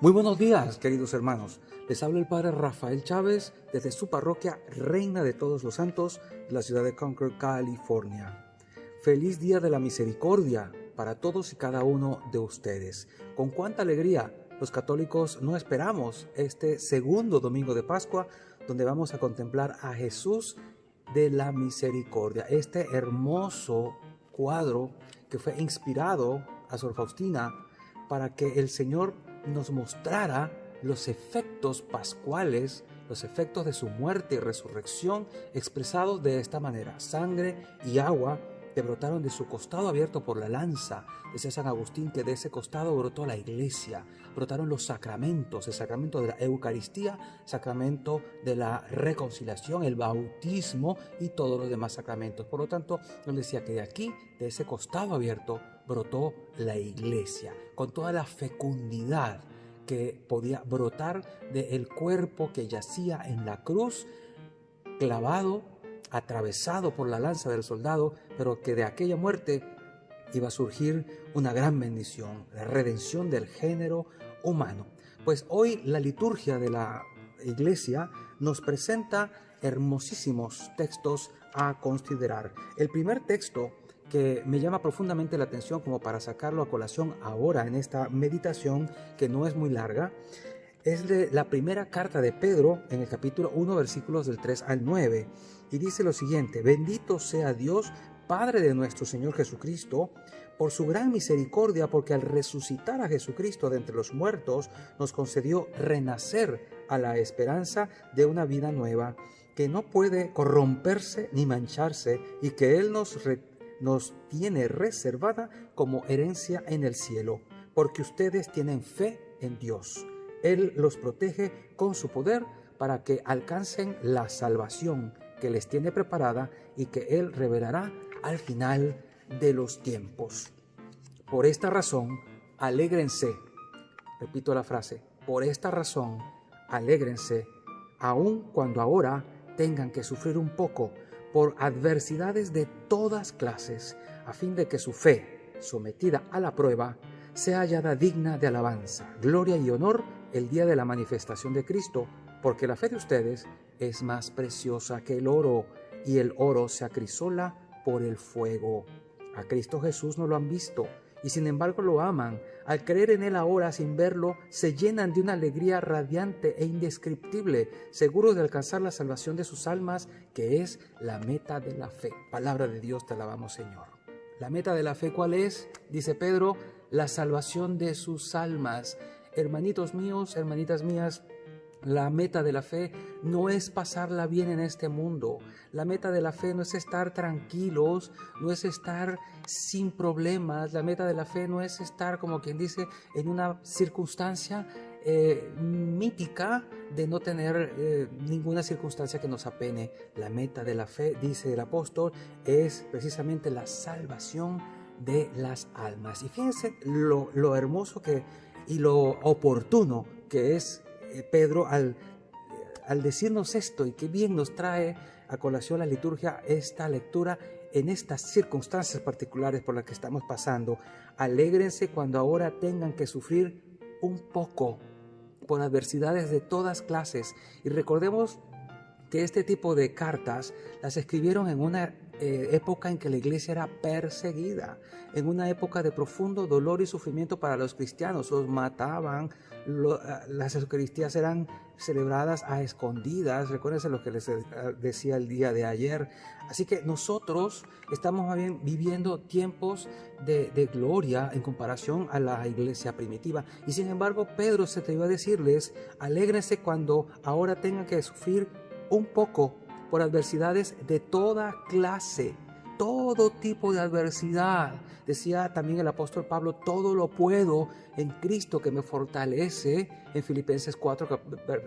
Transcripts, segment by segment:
Muy buenos días, queridos hermanos. Les habla el Padre Rafael Chávez desde su parroquia Reina de Todos los Santos de la ciudad de Concord, California. Feliz Día de la Misericordia para todos y cada uno de ustedes. Con cuánta alegría los católicos no esperamos este segundo domingo de Pascua, donde vamos a contemplar a Jesús de la Misericordia, este hermoso cuadro que fue inspirado a Sor Faustina para que el Señor nos mostrara los efectos pascuales, los efectos de su muerte y resurrección expresados de esta manera: sangre y agua que brotaron de su costado abierto por la lanza. Decía San Agustín que de ese costado brotó la iglesia, brotaron los sacramentos, el sacramento de la Eucaristía, sacramento de la reconciliación, el bautismo y todos los demás sacramentos. Por lo tanto, él decía que de aquí, de ese costado abierto, brotó la iglesia, con toda la fecundidad que podía brotar del cuerpo que yacía en la cruz, clavado, atravesado por la lanza del soldado, pero que de aquella muerte iba a surgir una gran bendición, la redención del género humano. Pues hoy la liturgia de la iglesia nos presenta hermosísimos textos a considerar. El primer texto que me llama profundamente la atención, como para sacarlo a colación ahora en esta meditación, que no es muy larga, es de la primera carta de Pedro, en el capítulo 1, versículos del 3 al 9, y dice lo siguiente: Bendito sea Dios, Padre de nuestro Señor Jesucristo, por su gran misericordia, porque al resucitar a Jesucristo de entre los muertos, nos concedió renacer a la esperanza de una vida nueva, que no puede corromperse ni mancharse, y que Él nos tiene reservada como herencia en el cielo, porque ustedes tienen fe en Dios. Él los protege con su poder para que alcancen la salvación que les tiene preparada y que Él revelará al final de los tiempos. Por esta razón, alégrense. Repito la frase: por esta razón, alégrense, aun cuando ahora tengan que sufrir un poco por adversidades de todas clases, a fin de que su fe, sometida a la prueba, sea hallada digna de alabanza, gloria y honor el día de la manifestación de Cristo, porque la fe de ustedes es más preciosa que el oro, y el oro se acrisola por el fuego. A Cristo Jesús no lo han visto, y sin embargo lo aman. Al creer en Él ahora sin verlo, se llenan de una alegría radiante e indescriptible, seguros de alcanzar la salvación de sus almas, que es la meta de la fe. Palabra de Dios, te alabamos, Señor. La meta de la fe, ¿cuál es? Dice Pedro: la salvación de sus almas. Hermanitos míos, hermanitas mías, la meta de la fe no es pasarla bien en este mundo. La meta de la fe no es estar tranquilos, no es estar sin problemas. La meta de la fe no es estar, como quien dice, en una circunstancia mítica de no tener ninguna circunstancia que nos apene. La meta de la fe, dice el apóstol, es precisamente la salvación de las almas. Y fíjense lo hermoso y lo oportuno que es Pedro al decirnos esto, y qué bien nos trae a colación la liturgia esta lectura en estas circunstancias particulares por las que estamos pasando. Alégrense cuando ahora tengan que sufrir un poco por adversidades de todas clases. Y recordemos que este tipo de cartas las escribieron en una época en que la iglesia era perseguida, en una época de profundo dolor y sufrimiento para los cristianos. Los mataban, las Eucaristías eran celebradas a escondidas. Recuérdense lo que les decía el día de ayer. Así que nosotros estamos más bien viviendo tiempos de gloria en comparación a la iglesia primitiva. Y sin embargo, Pedro se atrevió a decirles: alégrense cuando ahora tengan que sufrir un poco por adversidades de toda clase, todo tipo de adversidad. Decía también el apóstol Pablo: todo lo puedo en Cristo que me fortalece, en Filipenses 4,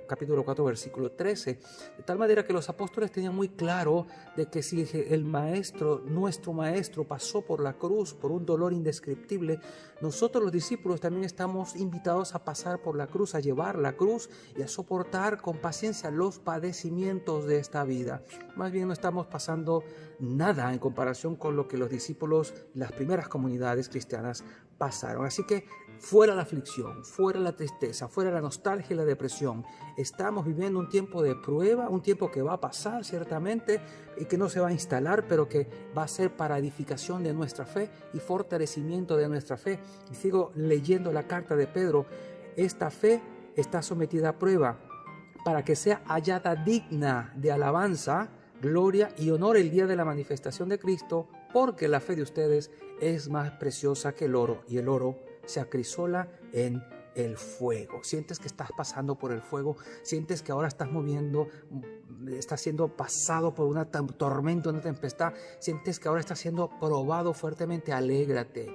capítulo 4, versículo 13. De tal manera que los apóstoles tenían muy claro de que si el maestro, nuestro maestro, pasó por la cruz, por un dolor indescriptible, nosotros los discípulos también estamos invitados a pasar por la cruz, a llevar la cruz y a soportar con paciencia los padecimientos de esta vida. Más bien no estamos pasando nada en comparación con lo que los discípulos, las primeras comunidades cristianas pasaron. Así que fuera la aflicción, fuera la tristeza, fuera la nostalgia y la depresión. Estamos viviendo un tiempo de prueba, un tiempo que va a pasar ciertamente y que no se va a instalar, pero que va a ser para edificación de nuestra fe y fortalecimiento de nuestra fe. Y sigo leyendo la carta de Pedro. Esta fe está sometida a prueba para que sea hallada digna de alabanza, gloria y honor el día de la manifestación de Cristo, porque la fe de ustedes es más preciosa que el oro, y el oro se acrisola en el fuego. Sientes que estás pasando por el fuego, sientes que ahora estás estás siendo pasado por una tormenta, una tempestad, sientes que ahora estás siendo probado fuertemente. Alégrate,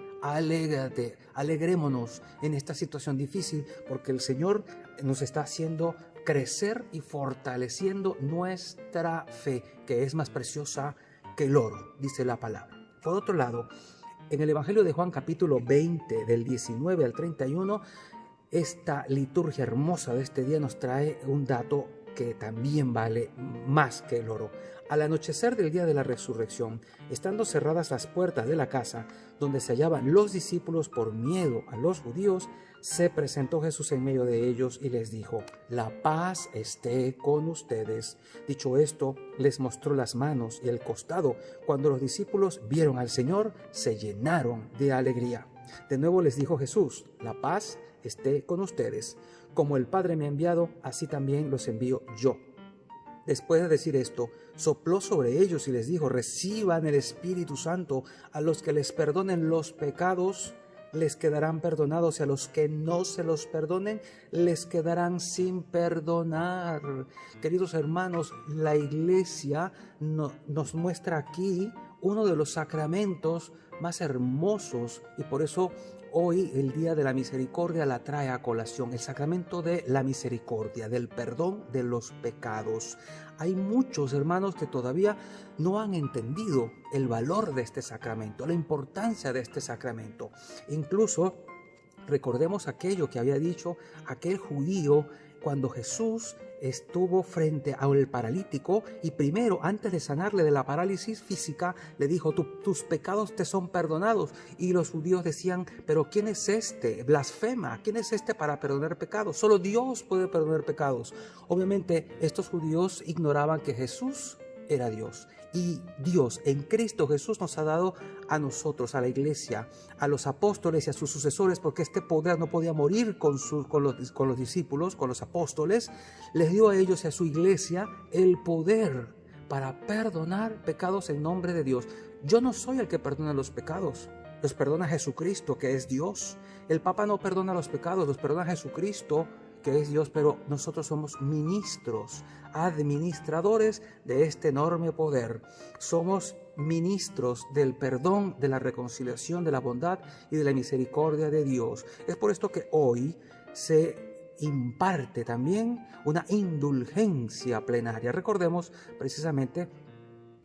alegrémonos en esta situación difícil, porque el Señor nos está haciendo crecer y fortaleciendo nuestra fe, que es más preciosa que el oro, dice la palabra. Por otro lado, en el Evangelio de Juan capítulo 20, del 19 al 31, esta liturgia hermosa de este día nos trae un dato que también vale más que el oro. Al anochecer del día de la resurrección, estando cerradas las puertas de la casa donde se hallaban los discípulos por miedo a los judíos, se presentó Jesús en medio de ellos y les dijo: la paz esté con ustedes. Dicho esto, les mostró las manos y el costado. Cuando los discípulos vieron al Señor, se llenaron de alegría. De nuevo les dijo Jesús: la paz esté con ustedes. Como el Padre me ha enviado, así también los envío yo. Después de decir esto, sopló sobre ellos y les dijo: reciban el Espíritu Santo. A los que les perdonen los pecados, les quedarán perdonados, y a los que no se los perdonen, les quedarán sin perdonar. Queridos hermanos, la Iglesia nos muestra aquí uno de los sacramentos más hermosos, y por eso hoy el Día de la Misericordia la trae a colación, el sacramento de la misericordia, del perdón de los pecados. Hay muchos hermanos que todavía no han entendido el valor de este sacramento, la importancia de este sacramento. Incluso recordemos aquello que había dicho aquel judío cuando Jesús estuvo frente al paralítico, y primero, antes de sanarle de la parálisis física, le dijo: tus pecados te son perdonados. Y los judíos decían: pero ¿quién es este? Blasfema, ¿quién es este para perdonar pecados? Solo Dios puede perdonar pecados. Obviamente estos judíos ignoraban que Jesús era Dios, y Dios en Cristo Jesús nos ha dado a nosotros, a la Iglesia, a los apóstoles y a sus sucesores, porque este poder no podía morir con los discípulos, con los apóstoles. Les dio a ellos y a su Iglesia el poder para perdonar pecados en nombre de Dios. Yo no soy el que perdona los pecados, los perdona Jesucristo, que es Dios. El Papa no perdona los pecados, los perdona Jesucristo, que es Dios, pero nosotros somos ministros, administradores de este enorme poder. Somos ministros del perdón, de la reconciliación, de la bondad y de la misericordia de Dios. Es por esto que hoy se imparte también una indulgencia plenaria. Recordemos precisamente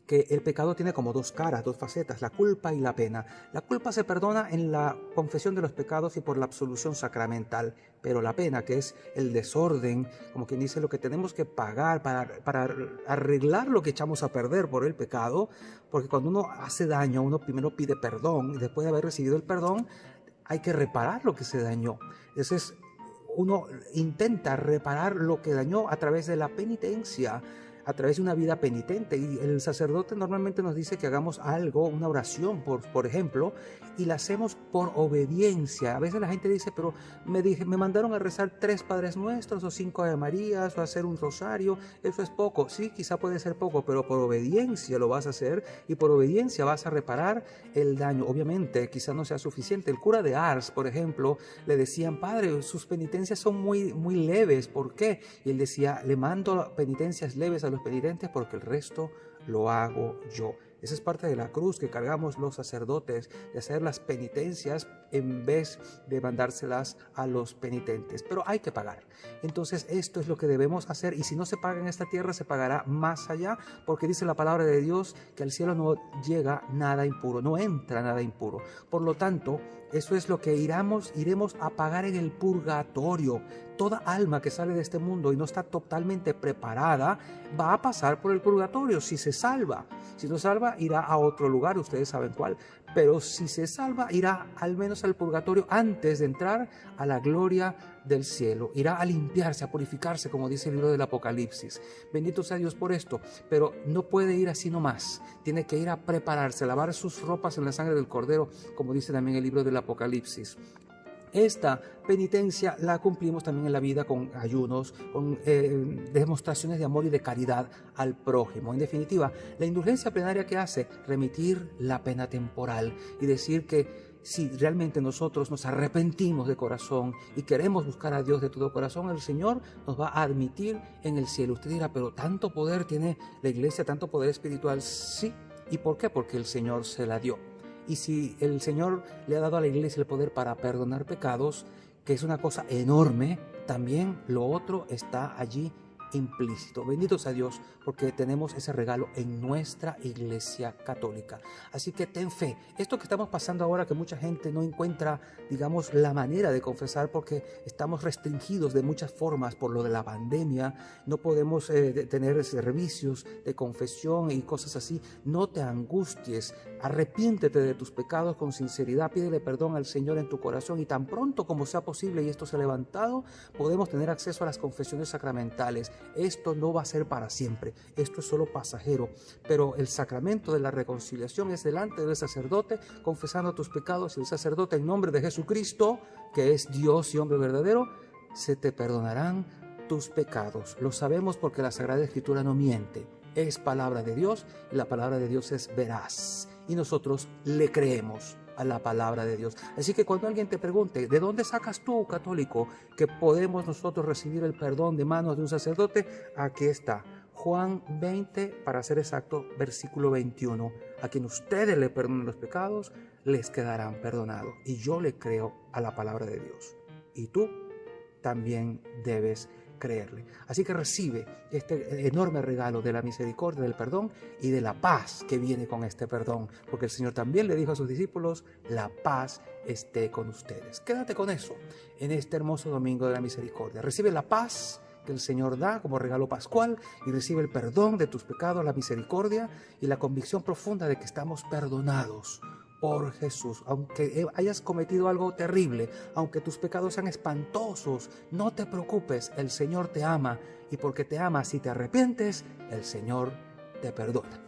que el pecado tiene como dos caras, dos facetas: la culpa y la pena. La culpa se perdona en la confesión de los pecados y por la absolución sacramental, pero la pena, que es el desorden, como quien dice, lo que tenemos que pagar para arreglar lo que echamos a perder por el pecado, porque cuando uno hace daño, uno primero pide perdón, y después de haber recibido el perdón, hay que reparar lo que se dañó. Entonces, uno intenta reparar lo que dañó a través de la penitencia, a través de una vida penitente. Y el sacerdote normalmente nos dice que hagamos algo, una oración, por ejemplo, y la hacemos por obediencia. A veces la gente dice: pero me mandaron a rezar 3 Padres Nuestros o 5 Ave Marías o a hacer un rosario, eso es poco. Sí, quizá puede ser poco, pero por obediencia lo vas a hacer, y por obediencia vas a reparar el daño. Obviamente quizá no sea suficiente. El cura de Ars, por ejemplo, le decían: padre, sus penitencias son muy leves, ¿por qué? Y él decía: le mando penitencias leves a los penitentes porque el resto lo hago yo. Esa es parte de la cruz que cargamos los sacerdotes, de hacer las penitencias en vez de mandárselas a los penitentes. Pero hay que pagar. Entonces esto es lo que debemos hacer, y si no se paga en esta tierra, se pagará más allá, porque dice la palabra de Dios que al cielo no llega nada impuro, no entra nada impuro. Por lo tanto, eso es lo que iremos a pagar en el purgatorio. Toda alma que sale de este mundo y no está totalmente preparada va a pasar por el purgatorio si se salva. Si no salva, salva, irá a otro lugar, ustedes saben cuál, pero si se salva, irá al menos al purgatorio antes de entrar a la gloria del cielo. Irá a limpiarse, a purificarse, como dice el libro del Apocalipsis. Bendito sea Dios por esto, pero no puede ir así nomás. Tiene que ir a prepararse, a lavar sus ropas en la sangre del Cordero, como dice también el libro del Apocalipsis. Esta penitencia la cumplimos también en la vida con ayunos, con demostraciones de amor y de caridad al prójimo. En definitiva, la indulgencia plenaria que hace remitir la pena temporal y decir que si realmente nosotros nos arrepentimos de corazón y queremos buscar a Dios de todo corazón, el Señor nos va a admitir en el cielo. Usted dirá, pero tanto poder tiene la iglesia, tanto poder espiritual. Sí. ¿Y por qué? Porque el Señor se la dio. Y si el Señor le ha dado a la iglesia el poder para perdonar pecados, que es una cosa enorme, también lo otro está allí implícito. Bendito sea Dios porque tenemos ese regalo en nuestra iglesia católica. Así que ten fe. Esto que estamos pasando ahora, que mucha gente no encuentra, digamos, la manera de confesar porque estamos restringidos de muchas formas por lo de la pandemia, no podemos tener servicios de confesión y cosas así. No te angusties, arrepiéntete de tus pecados con sinceridad, pídele perdón al Señor en tu corazón y tan pronto como sea posible y esto se ha levantado, podemos tener acceso a las confesiones sacramentales. Esto no va a ser para siempre, esto es solo pasajero, pero el sacramento de la reconciliación es delante del sacerdote, confesando tus pecados, y el sacerdote en nombre de Jesucristo, que es Dios y hombre verdadero, se te perdonarán tus pecados. Lo sabemos porque la Sagrada Escritura no miente, es palabra de Dios y la palabra de Dios es veraz y nosotros le creemos a la palabra de Dios. Así que cuando alguien te pregunte, ¿de dónde sacas tú, católico, que podemos nosotros recibir el perdón de manos de un sacerdote? Aquí está, Juan 20, para ser exacto, versículo 21. A quien ustedes le perdonen los pecados, les quedarán perdonados. Y yo le creo a la palabra de Dios. Y tú también debes creerle. Así que recibe este enorme regalo de la misericordia, del perdón y de la paz que viene con este perdón, porque el Señor también le dijo a sus discípulos, la paz esté con ustedes. Quédate con eso en este hermoso domingo de la misericordia. Recibe la paz que el Señor da como regalo pascual y recibe el perdón de tus pecados, la misericordia y la convicción profunda de que estamos perdonados por Jesús. Aunque hayas cometido algo terrible, aunque tus pecados sean espantosos, no te preocupes, el Señor te ama y porque te ama, si te arrepientes, el Señor te perdona.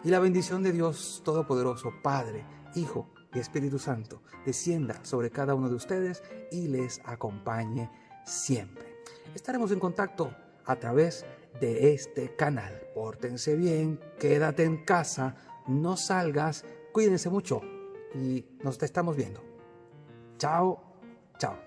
Y la bendición de Dios Todopoderoso, Padre, Hijo y Espíritu Santo, descienda sobre cada uno de ustedes y les acompañe siempre. Estaremos en contacto a través de este canal. Pórtense bien, quédate en casa, no salgas, cuídense mucho y nos estamos viendo. Chao, chao.